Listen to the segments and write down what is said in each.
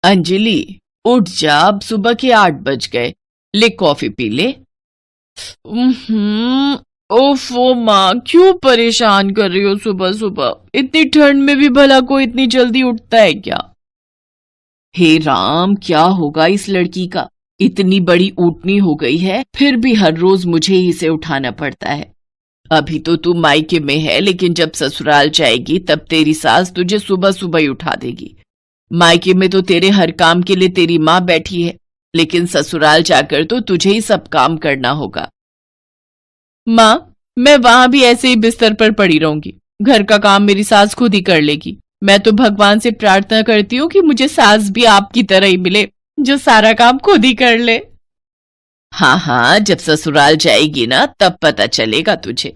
अंजलि, उठ जा, अब सुबह के 8 बज गए। ले कॉफी पी ले। ओफो माँ, क्यों परेशान कर रही हो सुबह सुबह? इतनी ठंड में भी भला कोई इतनी जल्दी उठता है क्या? हे राम, क्या होगा इस लड़की का? इतनी बड़ी ऊँटनी हो गई है, फिर भी हर रोज मुझे ही इसे उठाना पड़ता है। अभी तो तू मायके में है, लेकिन जब ससुराल जाएगी तब तेरी सास तुझे सुबह सुबह ही उठा देगी। मायके में तो तेरे हर काम के लिए तेरी माँ बैठी है, लेकिन ससुराल जाकर तो तुझे ही सब काम करना होगा। माँ, मैं वहां भी ऐसे ही बिस्तर पर पड़ी रहूंगी। घर का काम मेरी सास खुद ही कर लेगी। मैं तो भगवान से प्रार्थना करती हूँ कि मुझे सास भी आपकी तरह ही मिले, जो सारा काम खुद ही कर ले। हाँ हाँ, जब ससुराल जाएगी ना तब पता चलेगा तुझे।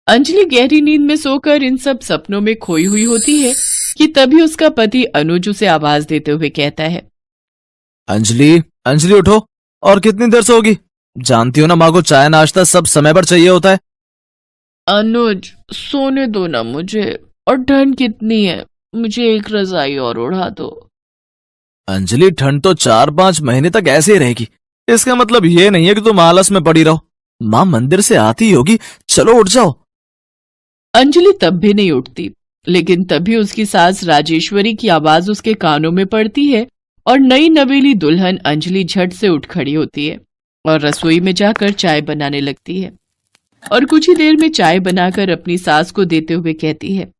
अंजलि गहरी नींद में सोकर इन सब सपनों में खोई हुई होती है कि तभी उसका पति अनुज उसे आवाज देते हुए कहता है, अंजलि, अंजलि उठो। और कितनी देर सोगी? जानती हो ना, माँ को चाय नाश्ता सब समय पर चाहिए होता है। अनुज, सोने दो ना मुझे, और ठंड कितनी है, मुझे एक रजाई और ओढ़ा दो। अंजलि, ठंड तो 4-5 महीने तक ऐसे ही रहेगी। इसका मतलब ये नहीं है कि तुम आलस में पड़ी रहो। माँ मंदिर से आती होगी, चलो उठ जाओ। अंजलि तब भी नहीं उठती, लेकिन तभी उसकी सास राजेश्वरी की आवाज उसके कानों में पड़ती है और नई नवेली दुल्हन अंजलि झट से उठ खड़ी होती है और रसोई में जाकर चाय बनाने लगती है और कुछ ही देर में चाय बनाकर अपनी सास को देते हुए कहती है,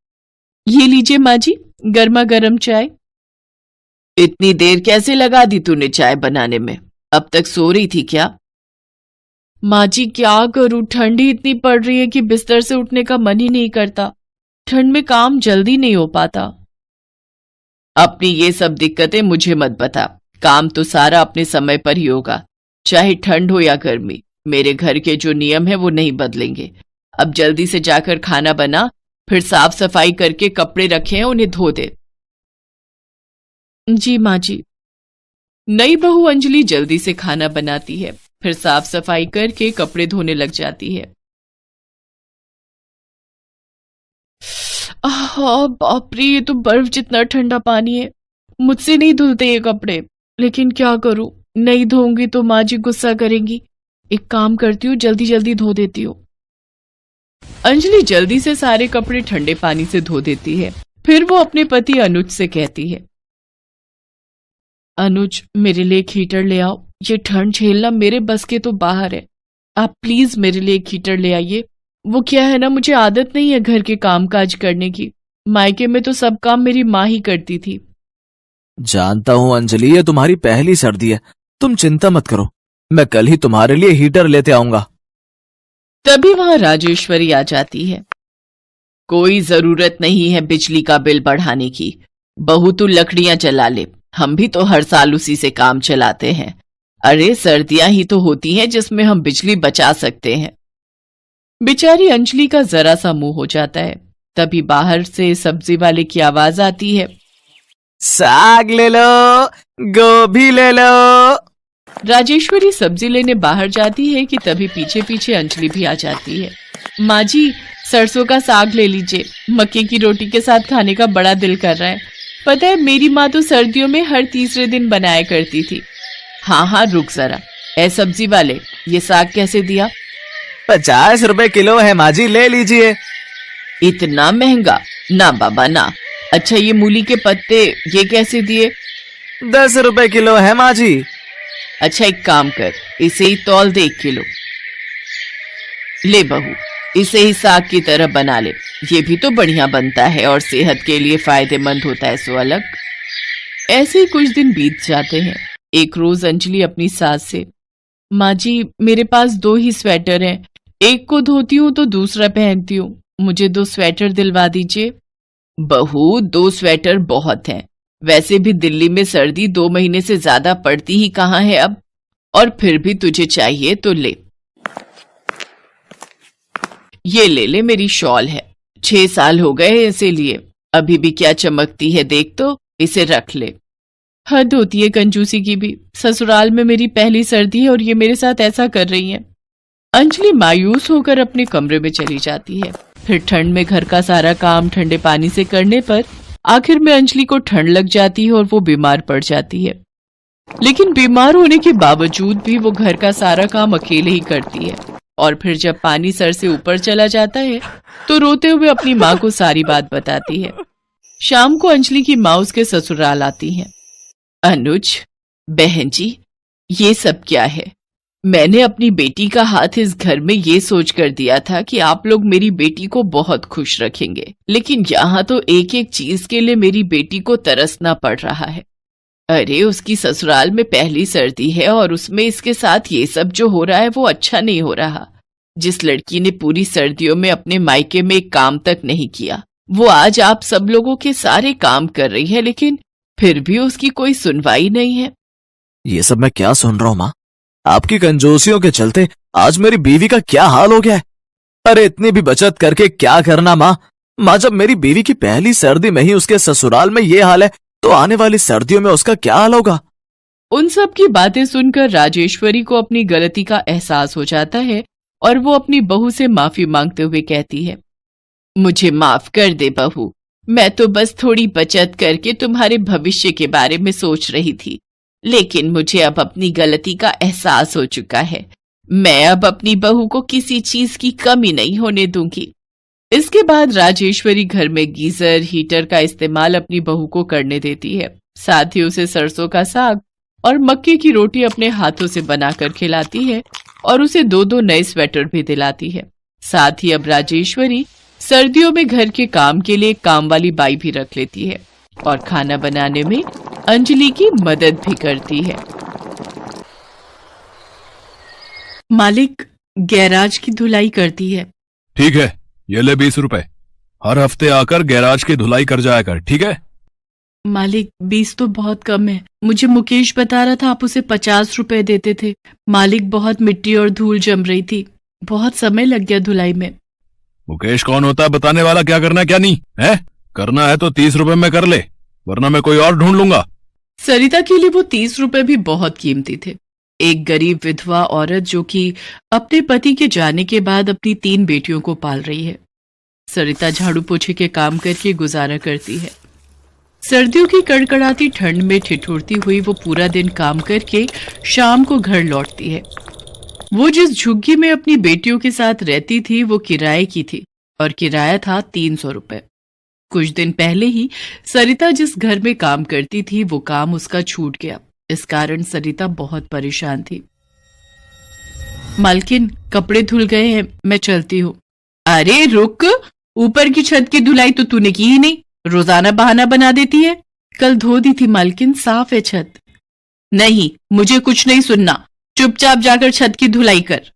ये लीजिए माँ जी, गर्मा गर्म चाय। इतनी देर कैसे लगा दी तूने चाय बनाने में? अब तक सो रही थी क्या? माँ जी, क्या करूं, ठंड ही इतनी पड़ रही है कि बिस्तर से उठने का मन ही नहीं करता। ठंड में काम जल्दी नहीं हो पाता। अपनी ये सब दिक्कतें मुझे मत बता। काम तो सारा अपने समय पर ही होगा, चाहे ठंड हो या गर्मी। मेरे घर के जो नियम है वो नहीं बदलेंगे। अब जल्दी से जाकर खाना बना, फिर साफ सफाई करके कपड़े रखे हैं उन्हें धो दे। जी माँ जी। नई बहू अंजलि जल्दी से खाना बनाती है, फिर साफ सफाई करके कपड़े धोने लग जाती है। बाप रे, ये तो बर्फ जितना ठंडा पानी है। मुझसे नहीं धुलते ये कपड़े, लेकिन क्या करूं, नहीं धोऊंगी तो माँ जी गुस्सा करेंगी। एक काम करती हूँ, जल्दी जल्दी धो देती हूँ। अंजलि जल्दी से सारे कपड़े ठंडे पानी से धो देती है। फिर वो अपने पति अनुज से कहती है, अनुज, मेरे लिए एक हीटर ले आओ। ये ठंड झेलना मेरे बस के तो बाहर है। आप प्लीज मेरे लिए एक हीटर ले आइए। वो क्या है ना, मुझे आदत नहीं है घर के काम काज करने की। मायके में तो सब काम मेरी माँ ही करती थी। जानता हूँ अंजलि, ये तुम्हारी पहली सर्दी है। तुम चिंता मत करो, मैं कल ही तुम्हारे लिए हीटर लेते आऊंगा। तभी वहां राजेश्वरी आ जाती है। कोई जरूरत नहीं है बिजली का बिल बढ़ाने की। बहू तू लकड़ियां जला ले, हम भी तो हर साल उसी से काम चलाते हैं। अरे सर्दियां ही तो होती हैं जिसमें हम बिजली बचा सकते हैं। बेचारी अंजलि का जरा सा मुंह हो जाता है। तभी बाहर से सब्जी वाले की आवाज आती है, साग ले लो, गोभी ले लो। राजेश्वरी सब्जी लेने बाहर जाती है कि तभी पीछे पीछे अंजलि भी आ जाती है। माँ जी, सरसों का साग ले लीजिए, मक्के की रोटी के साथ खाने का बड़ा दिल कर रहा है। पता है, मेरी माँ तो सर्दियों में हर तीसरे दिन बनाया करती थी। हाँ हाँ, रुक जरा। ऐ सब्जी वाले, ये साग कैसे दिया? 50 रुपए किलो है माँ जी, ले लीजिए। इतना महंगा? ना बाबा ना। अच्छा, ये मूली के पत्ते, ये कैसे दिए? 10 रुपए किलो है माँ जी। अच्छा, एक काम कर, इसे ही तौल दे 1 किलो। ले बहू, इसे ही साग की तरह बना ले। ये भी तो बढ़िया बनता है और सेहत के लिए फायदेमंद होता है, सो अलग। ऐसे ही कुछ दिन बीत जाते हैं। एक रोज अंजलि अपनी सास से, माँ जी, मेरे पास 2 ही स्वेटर हैं। एक को धोती हूँ तो दूसरा पहनती हूँ। मुझे 2 स्वेटर दिलवा दीजिए। बहू, 2 स्वेटर बहुत हैं। वैसे भी दिल्ली में सर्दी 2 महीने से ज्यादा पड़ती ही कहाँ है अब। और फिर भी तुझे चाहिए तो ले। ये ले ले, मेरी शॉल है। 6 साल हो गए इसे लिए, अभी भी क्या चमकती है, देख तो। इसे रख ले। हद होती है कंजूसी की भी। ससुराल में मेरी पहली सर्दी है और ये मेरे साथ ऐसा कर रही है। अंजलि मायूस होकर अपने कमरे में चली जाती है। फिर ठंड में घर का सारा काम ठंडे पानी से करने पर आखिर में अंजलि को ठंड लग जाती है और वो बीमार पड़ जाती है। लेकिन बीमार होने के बावजूद भी वो घर का सारा काम अकेले ही करती है और फिर जब पानी सर से ऊपर चला जाता है तो रोते हुए अपनी माँ को सारी बात बताती है। शाम को अंजलि की माँ उसके ससुराल आती है। अनुज, बहन जी, ये सब क्या है? मैंने अपनी बेटी का हाथ इस घर में ये सोच कर दिया था कि आप लोग मेरी बेटी को बहुत खुश रखेंगे, लेकिन यहाँ तो एक एक चीज के लिए मेरी बेटी को तरसना पड़ रहा है। अरे उसकी ससुराल में पहली सर्दी है और उसमें इसके साथ ये सब जो हो रहा है वो अच्छा नहीं हो रहा। जिस लड़की ने पूरी सर्दियों में अपने मायके में एक काम तक नहीं किया, वो आज आप सब लोगों के सारे काम कर रही है, लेकिन फिर भी उसकी कोई सुनवाई नहीं है। ये सब मैं क्या सुन रहा हूँ माँ? आपकी कंजूसियों के चलते आज मेरी बीवी का क्या हाल हो गया है। अरे इतनी भी बचत करके क्या करना माँ? माँ, जब मेरी बीवी की पहली सर्दी में ही उसके ससुराल में ये हाल है तो आने वाली सर्दियों में उसका क्या हाल होगा? उन सब की बातें सुनकर राजेश्वरी को अपनी गलती का एहसास हो जाता है और वो अपनी बहू से माफी मांगते हुए कहती है, मुझे माफ कर दे बहू, मैं तो बस थोड़ी बचत करके तुम्हारे भविष्य के बारे में सोच रही थी, लेकिन मुझे अब अपनी गलती का एहसास हो चुका है। मैं अब अपनी बहू को किसी चीज की कमी नहीं होने दूंगी। इसके बाद राजेश्वरी घर में गीजर, हीटर का इस्तेमाल अपनी बहू को करने देती है। साथ ही उसे सरसों का साग और मक्के की रोटी अपने हाथों से बनाकर खिलाती है और उसे 2-2 नए स्वेटर भी दिलाती है। साथ ही अब राजेश्वरी सर्दियों में घर के काम के लिए काम वाली बाई भी रख लेती है और खाना बनाने में अंजलि की मदद भी करती है। मालिक गैराज की धुलाई करती है। ठीक है, ये ले 20 रुपए। हर हफ्ते आकर गैराज की धुलाई कर जाया कर, ठीक है? मालिक 20 तो बहुत कम है। मुझे मुकेश बता रहा था आप उसे 50 रुपए देते थे। मालिक बहुत मिट्टी और धूल जम रही थी, बहुत समय लग गया धुलाई में। मुकेश कौन होता है बताने वाला? क्या करना है क्या नहीं है? करना है तो 30 रुपए में कर ले, वरना मैं कोई और ढूंढ लूंगा। सरिता के लिए वो 30 रुपए भी बहुत कीमती थे। एक गरीब विधवा औरत जो कि अपने पति के जाने के बाद अपनी 3 बेटियों को पाल रही है। सरिता झाड़ू पोछे के काम करके गुजारा करती है। सर्दियों की कड़कड़ाती ठंड में ठिठुरती हुई वो पूरा दिन काम करके शाम को घर लौटती है। वो जिस झुग्गी में अपनी बेटियों के साथ रहती थी वो किराए की थी और किराया था 300 रुपए। कुछ दिन पहले ही सरिता जिस घर में काम करती थी वो काम उसका छूट गया। इस कारण सरिता बहुत परेशान थी। मालकिन, कपड़े धुल गए हैं, मैं चलती हूँ। अरे रुक, ऊपर की छत की धुलाई तो तूने की ही नहीं, रोजाना बहाना बना देती है। कल धो दी थी मालकिन, साफ है छत। नहीं, मुझे कुछ नहीं सुनना, चुपचाप जाकर छत की धुलाई कर।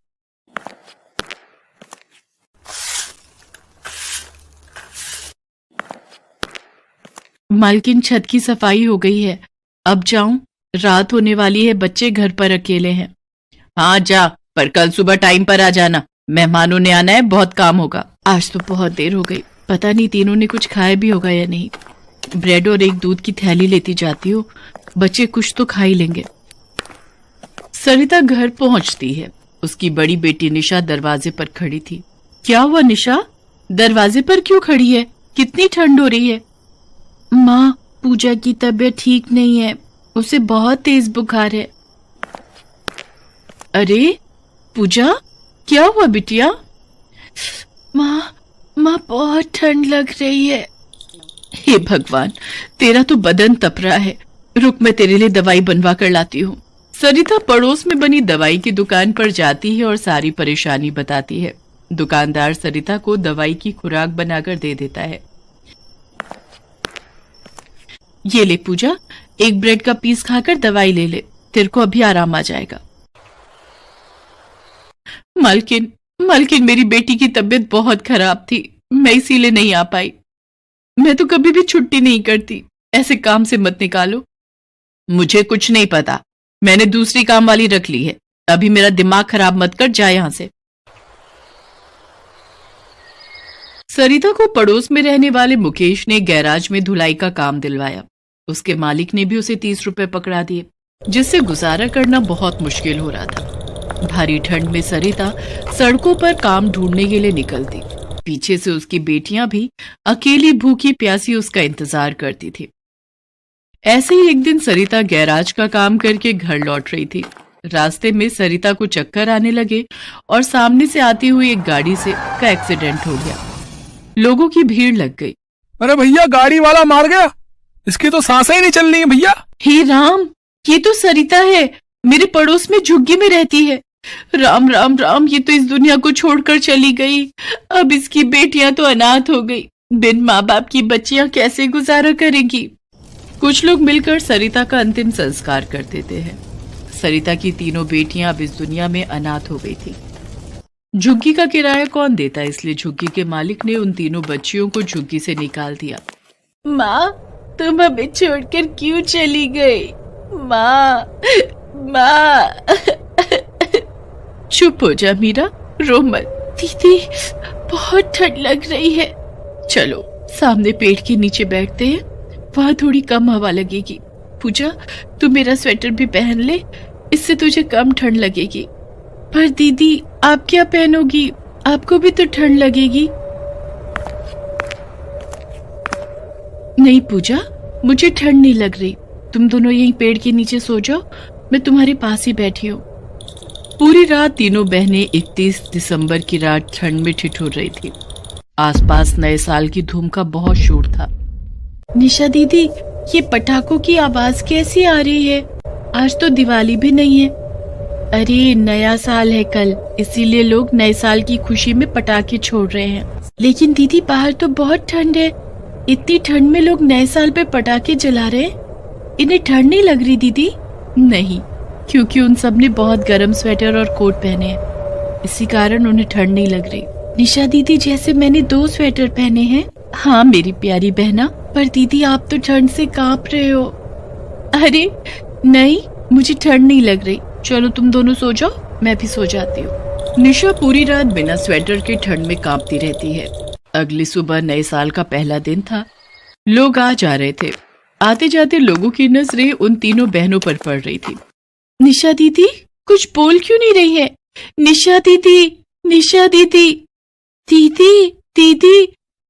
मालकिन, छत की सफाई हो गई है, अब जाऊं? रात होने वाली है, बच्चे घर पर अकेले हैं। हाँ जा, पर कल सुबह टाइम पर आ जाना, मेहमानों ने आना है, बहुत काम होगा। आज तो बहुत देर हो गई, पता नहीं तीनों ने कुछ खाया भी होगा या नहीं। ब्रेड और एक दूध की थैली लेती जाती हूँ, बच्चे कुछ तो खा ही लेंगे। सरिता घर पहुंचती है। उसकी बड़ी बेटी निशा दरवाजे पर खड़ी थी। क्या हुआ निशा, दरवाजे पर क्यों खड़ी है? कितनी ठंड हो रही है? माँ, पूजा की तबीयत ठीक नहीं है, उसे बहुत तेज बुखार है। अरे पूजा, क्या हुआ बिटिया? माँ, बहुत ठंड लग रही है। हे भगवान, तेरा तो बदन तप रहा है, रुक मैं तेरे लिए दवाई बनवा कर लाती हूँ। सरिता पड़ोस में बनी दवाई की दुकान पर जाती है और सारी परेशानी बताती है। दुकानदार सरिता को दवाई की खुराक बनाकर दे देता है। ये ले पूजा, एक ब्रेड का पीस खाकर दवाई ले ले, तेरे को अभी आराम आ जाएगा। मालकिन, मेरी बेटी की तबीयत बहुत खराब थी, मैं इसीलिए नहीं आ पाई। मैं तो कभी भी छुट्टी नहीं करती, ऐसे काम से मत निकालो। मुझे कुछ नहीं पता, मैंने दूसरी काम वाली रख ली है, अभी मेरा दिमाग खराब मत कर, जा यहां से। सरिता को पड़ोस में रहने वाले मुकेश ने गैराज में धुलाई का काम दिलवाया। उसके मालिक ने भी उसे 30 रुपए पकड़ा दिए, जिससे गुजारा करना बहुत मुश्किल हो रहा था। भारी ठंड में सरिता सड़कों पर काम ढूंढने के लिए निकलती। पीछे से उसकी बेटियां भी अकेली भूखी प्यासी उसका इंतजार करती थी। ऐसे ही एक दिन सरिता गैराज का काम करके घर लौट रही थी। रास्ते में सरिता को चक्कर आने लगे और सामने से आती हुई एक गाड़ी का एक्सीडेंट हो गया। लोगों की भीड़ लग गई। अरे भैया, गाड़ी वाला मार गया, इसकी तो सांसें ही नहीं चल रही है भैया। हे राम, ये तो सरिता है, मेरे पड़ोस में झुग्गी में रहती है। राम राम राम, ये तो इस दुनिया को छोड़कर चली गई। अब इसकी बेटियां तो अनाथ हो गई। बिन माँ बाप की बच्चियां कैसे गुजारा करेंगी। कुछ लोग मिलकर सरिता का अंतिम संस्कार कर देते हैं। सरिता की तीनों बेटियां अब इस दुनिया में अनाथ हो गई थी। झुग्गी का किराया कौन देता, इसलिए झुग्गी के मालिक ने उन तीनों बच्चियों को झुग्गी से निकाल दिया। माँ, तुम हमें छोड़कर क्यों चली गई? माँ, माँ। चुप हो जा मीरा, रो मत। दीदी, बहुत ठंड लग रही है। चलो सामने पेड़ के नीचे बैठते हैं, वहां थोड़ी कम हवा लगेगी। पूजा, तू मेरा स्वेटर भी पहन ले, इससे तुझे कम ठंड लगेगी। पर दीदी, आप क्या पहनोगी? आपको भी तो ठंड लगेगी। नहीं पूजा, मुझे ठंड नहीं लग रही। तुम दोनों यहीं पेड़ के नीचे सो जाओ, मैं तुम्हारे पास ही बैठी हूँ। पूरी रात तीनों बहनें 31 दिसंबर की रात ठंड में ठिठुर रही थी। आसपास नए साल की धूम का बहुत शोर था। निशा दीदी, ये पटाखों की आवाज कैसी आ रही है? आज तो दिवाली भी नहीं है। अरे नया साल है कल, इसीलिए लोग नए साल की खुशी में पटाखे छोड़ रहे हैं। लेकिन दीदी, बाहर तो बहुत ठंड है। इतनी ठंड में लोग नए साल पे पटाखे जला रहे हैं। इन्हें ठंड नहीं लग रही दीदी? नहीं, क्योंकि उन सब ने बहुत गर्म स्वेटर और कोट पहने हैं, इसी कारण उन्हें ठंड नहीं लग रही। निशा दीदी, जैसे मैंने 2 स्वेटर पहने हैं। हाँ मेरी प्यारी बहना, पर दीदी आप तो ठंड से कांप रहे हो। अरे नहीं, मुझे ठंड नहीं लग रही। चलो तुम दोनों सो जाओ, मैं भी सो जाती हूँ। निशा पूरी रात बिना स्वेटर के ठंड में कांपती रहती है। अगली सुबह नए साल का पहला दिन था। लोग आ जा रहे थे। आते जाते लोगों की नजरें उन तीनों बहनों पर पड़ रही थी। निशा दीदी, कुछ बोल क्यों नहीं रही है? निशा दीदी, निशा दीदी, दीदी, दीदी,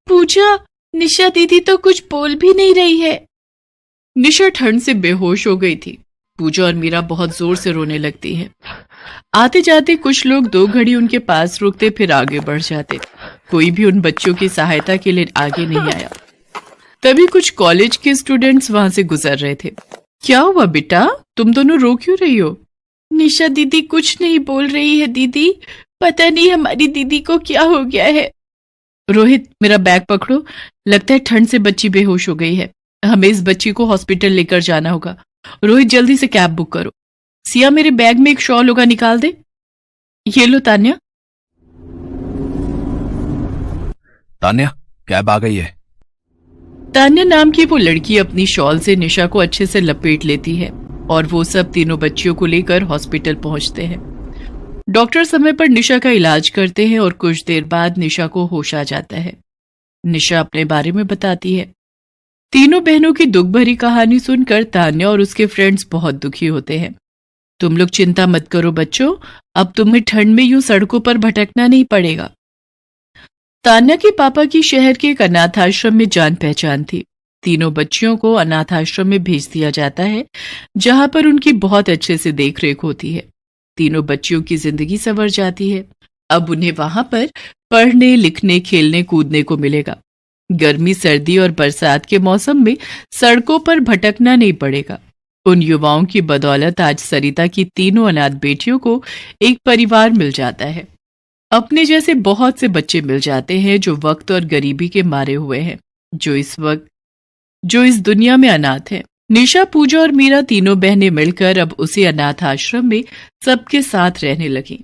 पूजा, निशा दीदी तो कुछ बोल भी नहीं रही है। निशा ठंड से बेहोश हो गई थी। पूजा और मीरा बहुत जोर से रोने लगती है। आते जाते कुछ लोग 2 घड़ी उनके पास रुकते, फिर आगे बढ़ जाते। कोई भी उन बच्चों की सहायता के लिए आगे नहीं आया। तभी कुछ कॉलेज के स्टूडेंट्स वहां से गुजर रहे थे। क्या हुआ बेटा, तुम दोनों रो क्यों रही हो? निशा दीदी कुछ नहीं बोल रही है दीदी, पता नहीं हमारी दीदी को क्या हो गया है। रोहित, मेरा बैग पकड़ो, लगता है ठंड से बच्ची बेहोश हो गई है। हमें इस बच्ची को हॉस्पिटल लेकर जाना होगा। रोहित, जल्दी से कैब बुक करो। सिया, मेरे बैग में एक शॉल होगा, निकाल दे। ये लो तान्या। तान्या, कैब आ गई है। तान्या नाम की वो लड़की अपनी शॉल से निशा को अच्छे से लपेट लेती है और वो सब तीनों बच्चियों को लेकर हॉस्पिटल पहुंचते हैं। डॉक्टर समय पर निशा का इलाज करते हैं और कुछ देर बाद निशा को होश आ जाता है। निशा अपने बारे में बताती है। तीनों बहनों की दुख भरी कहानी सुनकर तान्या और उसके फ्रेंड्स बहुत दुखी होते हैं। तुम लोग चिंता मत करो बच्चों, अब तुम्हें ठंड में यूं सड़कों पर भटकना नहीं पड़ेगा। तान्या के पापा की शहर के एक अनाथ आश्रम में जान पहचान थी। तीनों बच्चियों को अनाथ आश्रम में भेज दिया जाता है, जहां पर उनकी बहुत अच्छे से देखरेख होती है। तीनों बच्चियों की जिंदगी संवर जाती है। अब उन्हें वहां पर पढ़ने, लिखने, खेलने, कूदने को मिलेगा। गर्मी, सर्दी और बरसात के मौसम में सड़कों पर भटकना नहीं पड़ेगा। उन युवाओं की बदौलत आज सरिता की तीनों अनाथ बेटियों को एक परिवार मिल जाता है। अपने जैसे बहुत से बच्चे मिल जाते हैं जो वक्त और गरीबी के मारे हुए हैं, जो इस दुनिया में अनाथ हैं। निशा, पूजा और मीरा तीनों बहनें मिलकर अब उसी अनाथ आश्रम में सबके साथ रहने लगी।